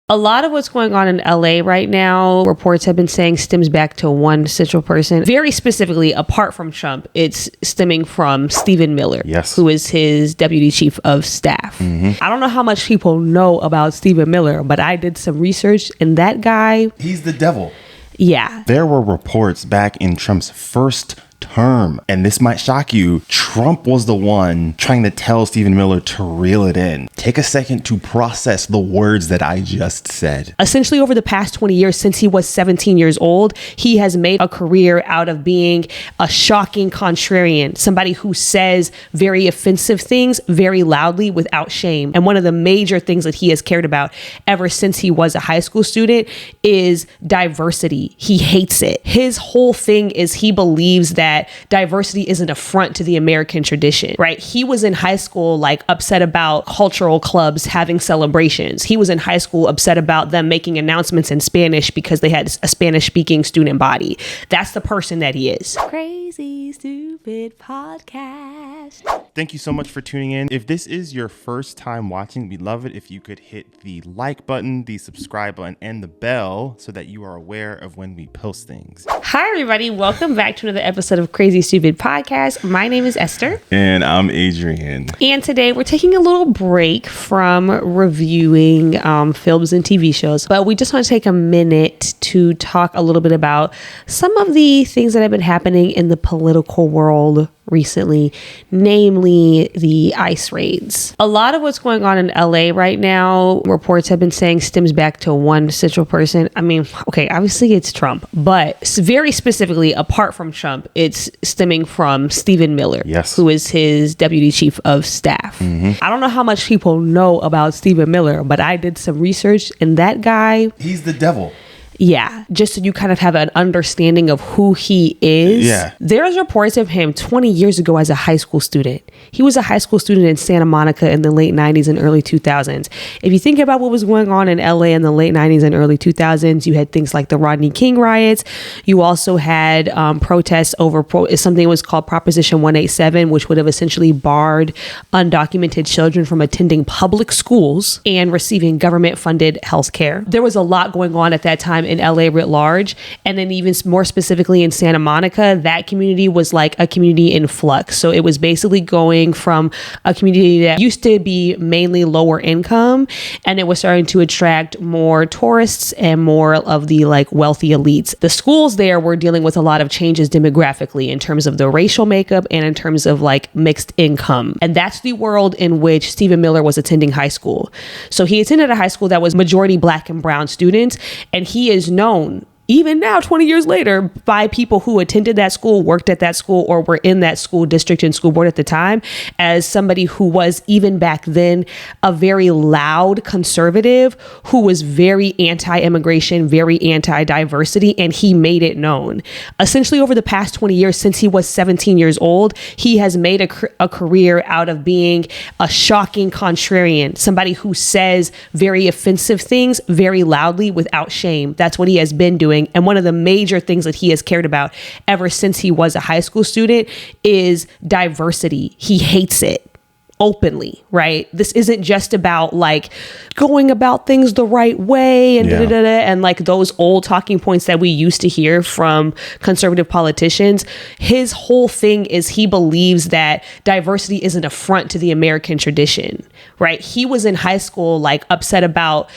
A lot of what's going on in LA right now, reports have been saying stems back to one central person. Very specifically, apart from Trump, it's stemming from Stephen Miller, who is his deputy chief of staff. I don't know how much people know about Stephen Miller, but I did some research, and that guy... He's the devil. Yeah. There were reports back in Trump's first term, and this might shock you, Trump was the one trying to tell Stephen Miller to reel it in. Take a second to process the words that I just said. Essentially, over the past 20 years, since he was 17 years old, he has made a career out of being a shocking contrarian, somebody who says very offensive things very loudly without shame. And one of the major things that he has cared about ever since he was a high school student is diversity. He hates it. His whole thing is he believes that diversity is an affront to the American tradition, right? He was in high school like upset about cultural clubs having celebrations. He was in high school upset about them making announcements in Spanish because they had a Spanish speaking student body. That's the person that he is. Crazy Stupid Podcast. Thank you so much for tuning in. If this is your first time watching, we'd love it if you could hit the like button, the subscribe button, and the bell so that you are aware of when we post things. Hi, everybody. Welcome back to another episode of Crazy Stupid Podcast. My name is Esther. And I'm Adrian. And today we're taking a little break from reviewing films and TV shows, but we just want to take a minute to talk a little bit about some of the things that have been happening in the political world recently, namely the ICE raids. A lot of what's going on in LA right now, reports have been saying stems back to one central person. I mean, okay, obviously it's Trump, but very specifically, apart from Trump, it's stemming from Stephen Miller, who is his deputy chief of staff. I don't know how much people know about Stephen Miller, but I did some research, and that guy... He's the devil. Yeah, just so you kind of have an understanding of who he is. Yeah. There's reports of him 20 years ago as a high school student. He was a high school student in Santa Monica in the late 90s and early 2000s. If you think about what was going on in LA in the late 90s and early 2000s, you had things like the Rodney King riots. You also had protests over something that was called Proposition 187, which would have essentially barred undocumented children from attending public schools and receiving government-funded health care. There was a lot going on at that time in LA writ large. And then even more specifically in Santa Monica, that community was like a community in flux. So it was basically going from a community that used to be mainly lower income, and it was starting to attract more tourists and more of the like wealthy elites. The schools there were dealing with a lot of changes demographically in terms of the racial makeup and in terms of like mixed income. And that's the world in which Stephen Miller was attending high school. So he attended a high school that was majority Black and brown students, and he is known even now, 20 years later, by people who attended that school, worked at that school, or were in that school district and school board at the time, as somebody who was, even back then, a very loud conservative who was very anti-immigration, very anti-diversity, and he made it known. Essentially, over the past 20 years, since he was 17 years old, he has made a career out of being a shocking contrarian, somebody who says very offensive things very loudly without shame. That's what he has been doing. And one of the major things that he has cared about ever since he was a high school student is diversity. He hates it openly, right? This isn't just about like going about things the right way and and like those old talking points that we used to hear from conservative politicians. His whole thing is he believes that diversity is an affront to the American tradition, right? He was in high school like upset about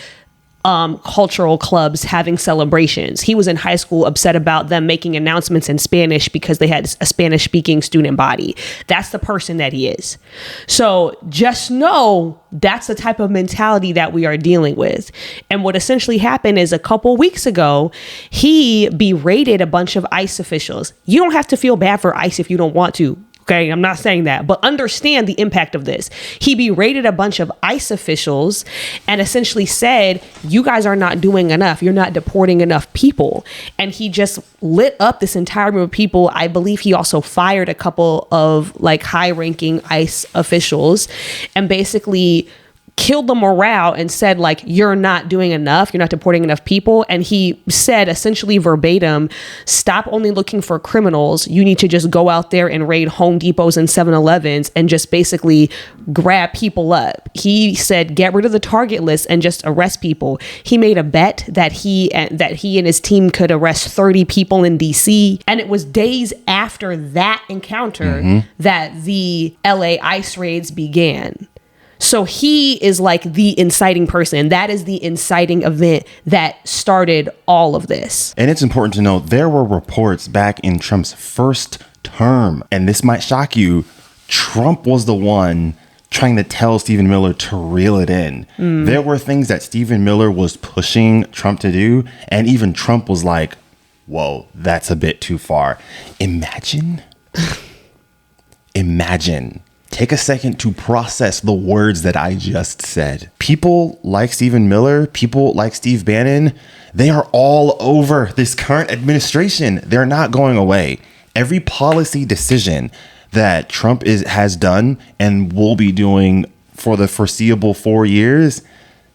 cultural clubs having celebrations. He was in high school upset about them making announcements in Spanish because they had a Spanish speaking student body. That's the person that he is. So just know that's the type of mentality that we are dealing with. And what essentially happened is a couple weeks ago, he berated a bunch of ICE officials. You don't have to feel bad for ICE if you don't want to. Okay, I'm not saying that, but understand the impact of this. He berated a bunch of ICE officials and essentially said, you guys are not doing enough. You're not deporting enough people. And he just lit up this entire group of people. I believe he also fired a couple of like high ranking ICE officials and basically killed the morale and said, like, you're not doing enough, you're not deporting enough people. And he said essentially verbatim, stop only looking for criminals, you need to just go out there and raid Home Depots and 7-Elevens and just basically grab people up. He said get rid of the target list and just arrest people. He made a bet that he and his team could arrest 30 people in DC, and it was days after that encounter that the LA ICE raids began. So he is like the inciting person. That is the inciting event that started all of this. And it's important to note there were reports back in Trump's first term, and this might shock you, Trump was the one trying to tell Stephen Miller to reel it in. There were things that Stephen Miller was pushing Trump to do, and even Trump was like, whoa, that's a bit too far. Imagine. Take a second to process the words that I just said. People like Stephen Miller, people like Steve Bannon, they are all over this current administration. They're not going away. Every policy decision that Trump has done and will be doing for the foreseeable 4 years,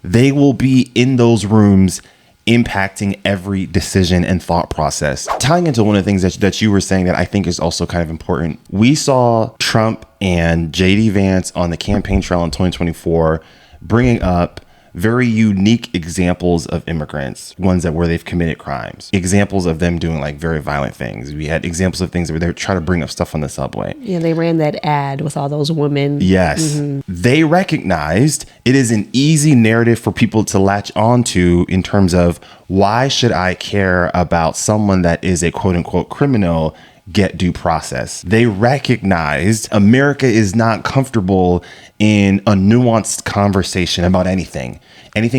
they will be in those rooms impacting every decision and thought process. Tying into one of the things that you were saying that I think is also kind of important, we saw Trump and JD Vance on the campaign trail in 2024 bringing up very unique examples of immigrants, ones that where they've committed crimes, examples of them doing like very violent things. We had examples of things where they were trying to bring up stuff on the subway. Yeah, they ran that ad with all those women. Yes. They recognized it is an easy narrative for people to latch onto in terms of why should I care about someone that is a quote unquote criminal get due process. They recognized America is not comfortable in a nuanced conversation about anything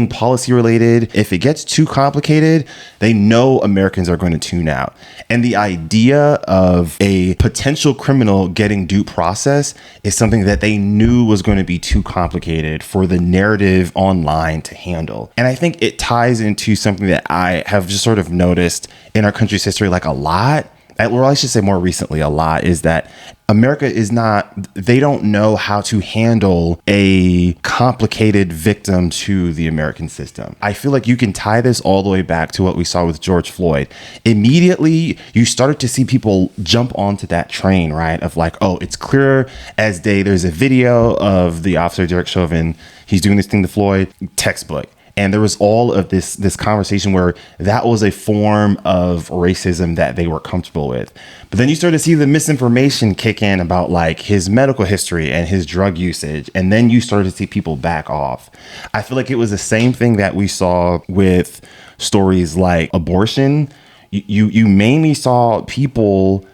policy related. If it gets too complicated, they know Americans are going to tune out. And the idea of a potential criminal getting due process is something that they knew was going to be too complicated for the narrative online to handle. And I think it ties into something that I have just sort of noticed in our country's history, like a lot, or I should say more recently a lot, is that America is not, they don't know how to handle a complicated victim to the American system. I feel like you can tie this all the way back to what we saw with George Floyd. Immediately, you started to see people jump onto that train, right? Of like, oh, it's clear as day. There's a video of the officer, Derek Chauvin. He's doing this thing to Floyd, textbook. And there was all of this conversation where that was a form of racism that they were comfortable with. But then you start to see the misinformation kick in about like his medical history and his drug usage. And then you started to see people back off. I feel like it was the same thing that we saw with stories like abortion. You mainly saw people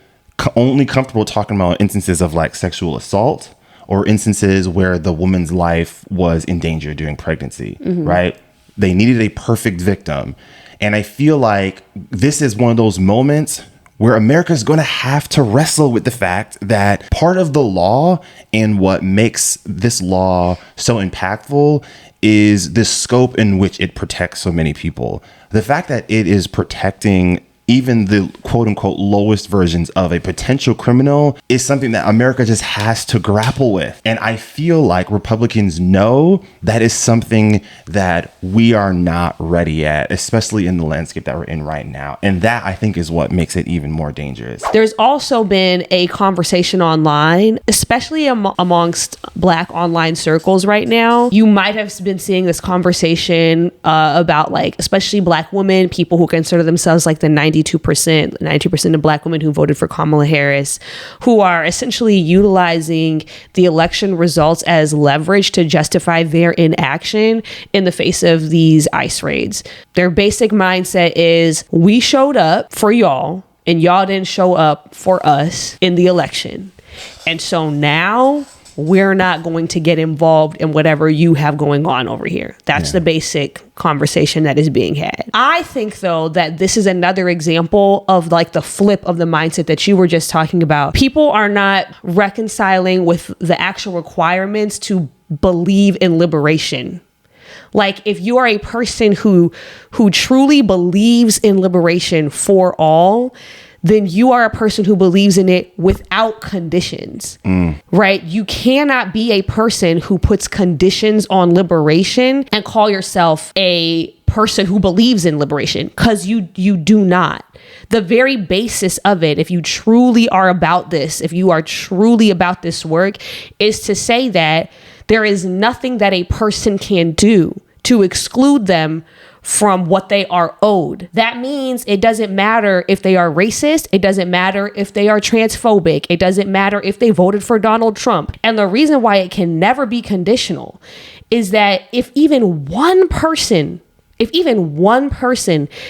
only comfortable talking about instances of like sexual assault or instances where the woman's life was in danger during pregnancy, right? They needed a perfect victim. And I feel like this is one of those moments where America is going to have to wrestle with the fact that part of the law and what makes this law so impactful is the scope in which it protects so many people. The fact that it is protecting even the quote unquote lowest versions of a potential criminal is something that America just has to grapple with. And I feel like Republicans know that is something that we are not ready at, especially in the landscape that we're in right now. And that I think is what makes it even more dangerous. There's also been a conversation online, especially amongst Black online circles right now. You might have been seeing this conversation about like, especially Black women, people who consider themselves like the 92% of Black women who voted for Kamala Harris, who are essentially utilizing the election results as leverage to justify their inaction in the face of these ICE raids. Their basic mindset is, we showed up for y'all and y'all didn't show up for us in the election. And so now we're not going to get involved in whatever you have going on over here. That's the basic conversation that is being had. I think, though, that this is another example of like the flip of the mindset that you were just talking about. People are not reconciling with the actual requirements to believe in liberation. Like, if you are a person who truly believes in liberation for all, then you are a person who believes in it without conditions, right? You cannot be a person who puts conditions on liberation and call yourself a person who believes in liberation, because you do not. The very basis of it, if you truly are about this, if you are truly about this work, is to say that there is nothing that a person can do to exclude them from what they are owed. That means it doesn't matter if they are racist. It doesn't matter if they are transphobic. It doesn't matter if they voted for Donald Trump. And the reason why it can never be conditional is that if even one person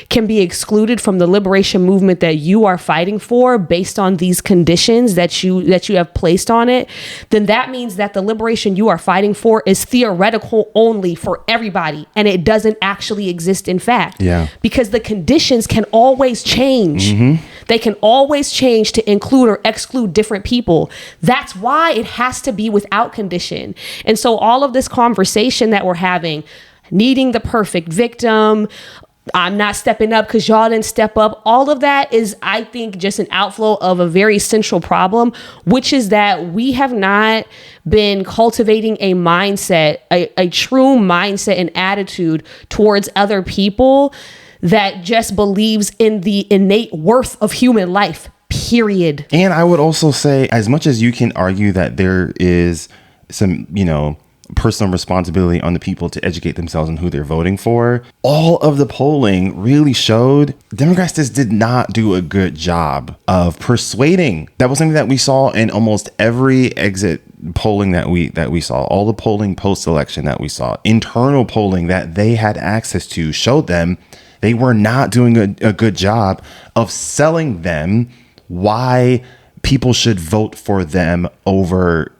can be excluded from the liberation movement that you are fighting for based on these conditions that you have placed on it, then that means that the liberation you are fighting for is theoretical only for everybody, and it doesn't actually exist in fact. Yeah. Because the conditions can always change. They can always change to include or exclude different people. That's why it has to be without condition. And so all of this conversation that we're having, needing the perfect victim, I'm not stepping up because y'all didn't step up, all of that is, I think, just an outflow of a very central problem, which is that we have not been cultivating a mindset, a true mindset and attitude towards other people that just believes in the innate worth of human life, period. And I would also say, as much as you can argue that there is some, personal responsibility on the people to educate themselves on who they're voting for, all of the polling really showed Democrats just did not do a good job of persuading. That was something that we saw in almost every exit polling that we saw. All the polling post-election that we saw, internal polling that they had access to, showed them they were not doing a good job of selling them why people should vote for them over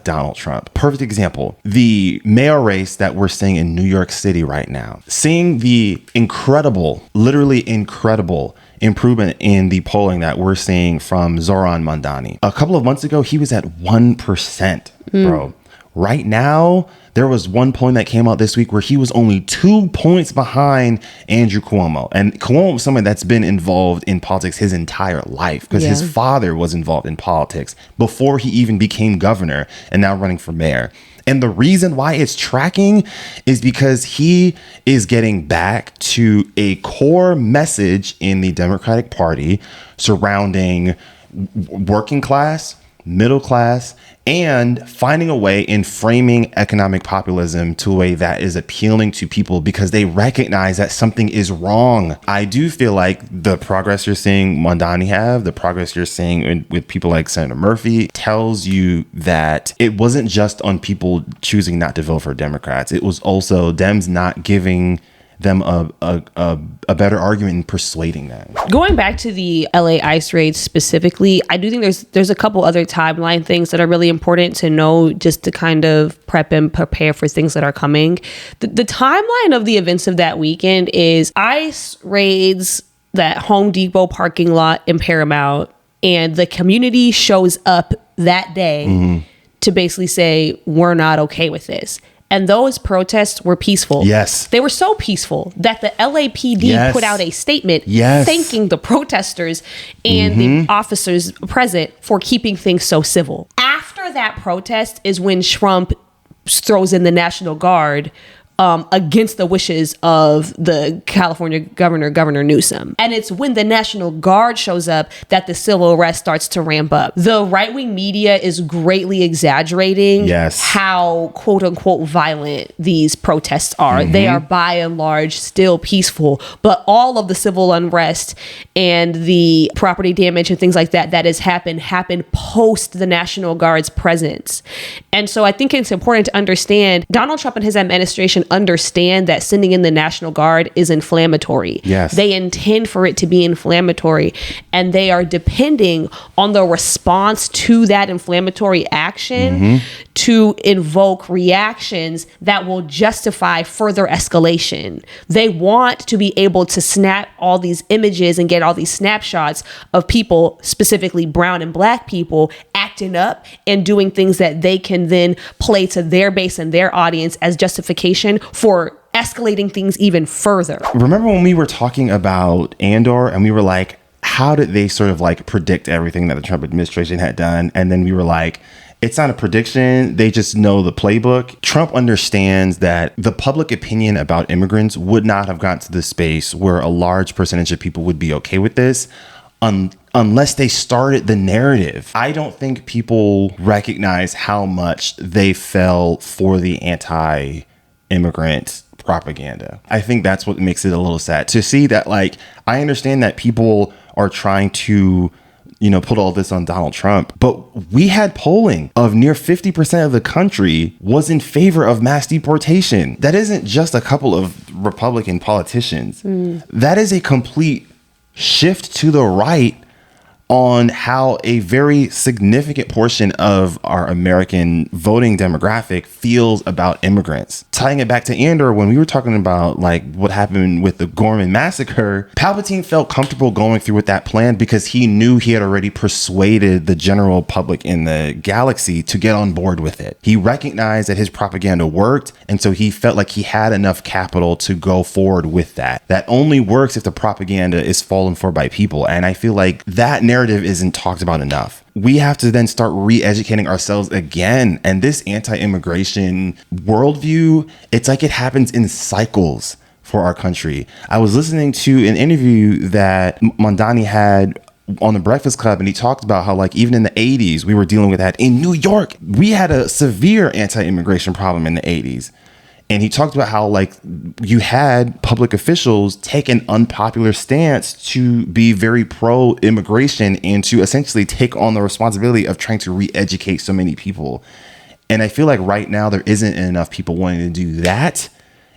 Donald Trump. Perfect example, the mayor race that we're seeing in New York City right now, seeing the literally incredible improvement in the polling that we're seeing from Zoran Mandani. A couple of months ago, he was at 1%, bro. Right now, there was one polling that came out this week where he was only 2 points behind Andrew Cuomo. And Cuomo was someone that's been involved in politics his entire life because his father was involved in politics before he even became governor and now running for mayor. And the reason why it's tracking is because he is getting back to a core message in the Democratic Party surrounding working class, middle class, and finding a way in framing economic populism to a way that is appealing to people because they recognize that something is wrong. I do feel like the progress you're seeing Mondani have, the progress you're seeing with people like Senator Murphy, tells you that it wasn't just on people choosing not to vote for Democrats. It was also Dems not giving them a better argument in persuading them. Going back to the LA ICE raids specifically, I do think there's a couple other timeline things that are really important to know just to kind of prep and prepare for things that are coming. The timeline of the events of that weekend is ICE raids that Home Depot parking lot in Paramount, and the community shows up that day to basically say, we're not okay with this. And those protests were peaceful. Yes. They were so peaceful that the LAPD put out a statement thanking the protesters and the officers present for keeping things so civil. After that protest is when Trump throws in the National Guard against the wishes of the California Governor Newsom. And it's when the National Guard shows up that the civil unrest starts to ramp up. The right-wing media is greatly exaggerating how quote unquote violent these protests are. They are by and large still peaceful, but all of the civil unrest and the property damage and things like that has happened post the National Guard's presence. And so I think it's important to understand Donald Trump and his administration understand that sending in the National Guard is inflammatory. Yes. They intend for it to be inflammatory, and they are depending on the response to that inflammatory action to invoke reactions that will justify further escalation. They want to be able to snap all these images and get all these snapshots of people, specifically brown and black people, acting up and doing things that they can then play to their base and their audience as justification for escalating things even further. Remember when we were talking about Andor and we were like, how did they sort of like predict everything that the Trump administration had done? And then we were like, it's not a prediction. They just know the playbook. Trump understands that the public opinion about immigrants would not have gotten to the space where a large percentage of people would be okay with this unless they started the narrative. I don't think people recognize how much they fell for the anti-immigrant propaganda. I think that's what makes it a little sad to see that. Like, I understand that people are trying to, put all this on Donald Trump, but we had polling of near 50% of the country was in favor of mass deportation. That isn't just a couple of Republican politicians. That is a complete shift to the right on how a very significant portion of our American voting demographic feels about immigrants. Tying it back to Andor, when we were talking about like what happened with the Gorman massacre, Palpatine felt comfortable going through with that plan because he knew he had already persuaded the general public in the galaxy to get on board with it. He recognized that his propaganda worked, and so he felt like he had enough capital to go forward with that. That only works if the propaganda is fallen for by people, and I feel like that narrative isn't talked about enough. We have to then start re-educating ourselves again. And this anti-immigration worldview, it's like it happens in cycles for our country. I was listening to an interview that Mondani had on the Breakfast Club, and he talked about how like even in the 80s, we were dealing with that. In New York, we had a severe anti-immigration problem in the 80s. And he talked about how like you had public officials take an unpopular stance to be very pro-immigration and to essentially take on the responsibility of trying to re-educate so many people. And I feel like right now there isn't enough people wanting to do that.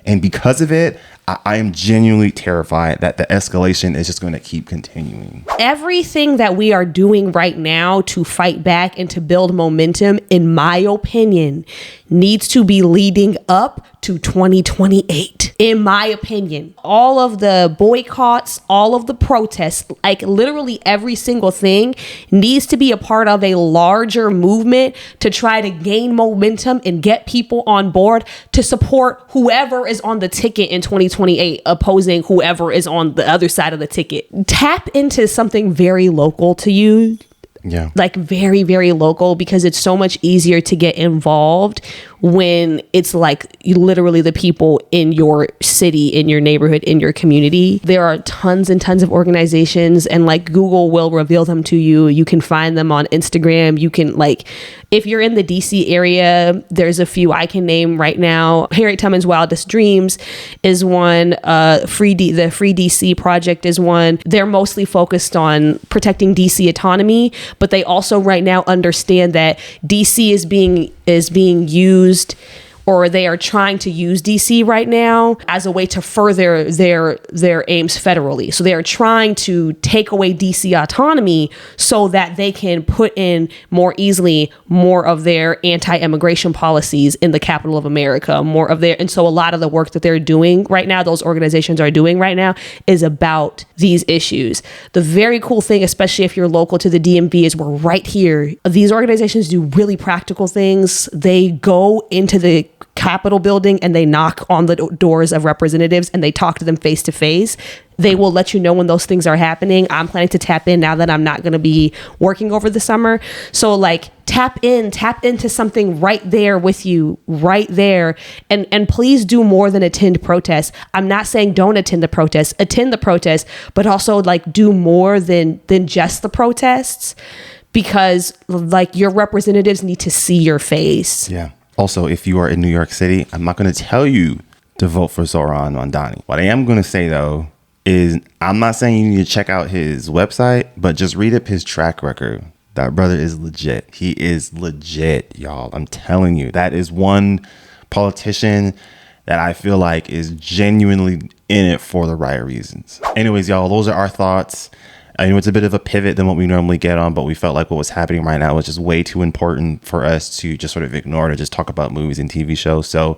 And because of it, I am genuinely terrified that the escalation is just going to keep continuing. Everything that we are doing right now to fight back and to build momentum, in my opinion, needs to be leading up to 2028. In my opinion, all of the boycotts, all of the protests, like literally every single thing needs to be a part of a larger movement to try to gain momentum and get people on board to support whoever is on the ticket in 2028, opposing whoever is on the other side of the ticket. Tap into something very local to you. Yeah. Like very, very local, because it's so much easier to get involved when it's like literally the people in your city, in your neighborhood, in your community. There are tons and tons of organizations, and like Google will reveal them to you. You can find them on Instagram. You can like, if you're in the DC area, there's a few I can name right now. Harriet Tubman's Wildest Dreams is one. The Free DC Project is one. They're mostly focused on protecting DC autonomy, but they also right now understand that DC is being used, or they are trying to use DC right now as a way to further their aims federally. So they are trying to take away DC autonomy so that they can put in more easily more of their anti-immigration policies in the capital of America, and so a lot of the work that they're doing right now, those organizations are doing right now, is about these issues. The very cool thing, especially if you're local to the DMV, is we're right here. These organizations do really practical things. They go into the Capitol building and they knock on the doors of representatives and they talk to them face to face. They will let you know when those things are happening. I'm planning to tap in now that I'm not going to be working over the summer. So like tap into something right there with you, right there. And please do more than attend protests. I'm not saying don't attend the protests, but also like do more than just the protests, because like your representatives need to see your face. Yeah. Also, if you are in New York City, I'm not going to tell you to vote for Zohran Mamdani. What I am going to say, though, is I'm not saying you need to check out his website, but just read up his track record. That brother is legit. He is legit, y'all. I'm telling you, that is one politician that I feel like is genuinely in it for the right reasons. Anyways, y'all, those are our thoughts. I know it's a bit of a pivot than what we normally get on, but we felt like what was happening right now was just way too important for us to just sort of ignore, to just talk about movies and TV shows. So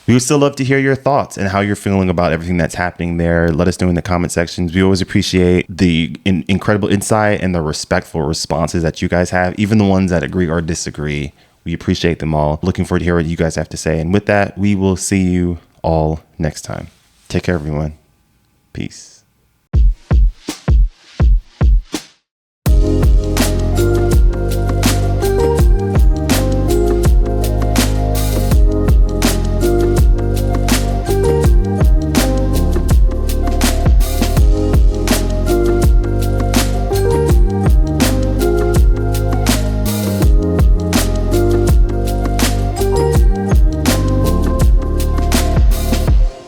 we would still love to hear your thoughts and how you're feeling about everything that's happening there. Let us know in the comment sections. We always appreciate the incredible insight and the respectful responses that you guys have, even the ones that agree or disagree. We appreciate them all. Looking forward to hear what you guys have to say. And with that, we will see you all next time. Take care, everyone. Peace.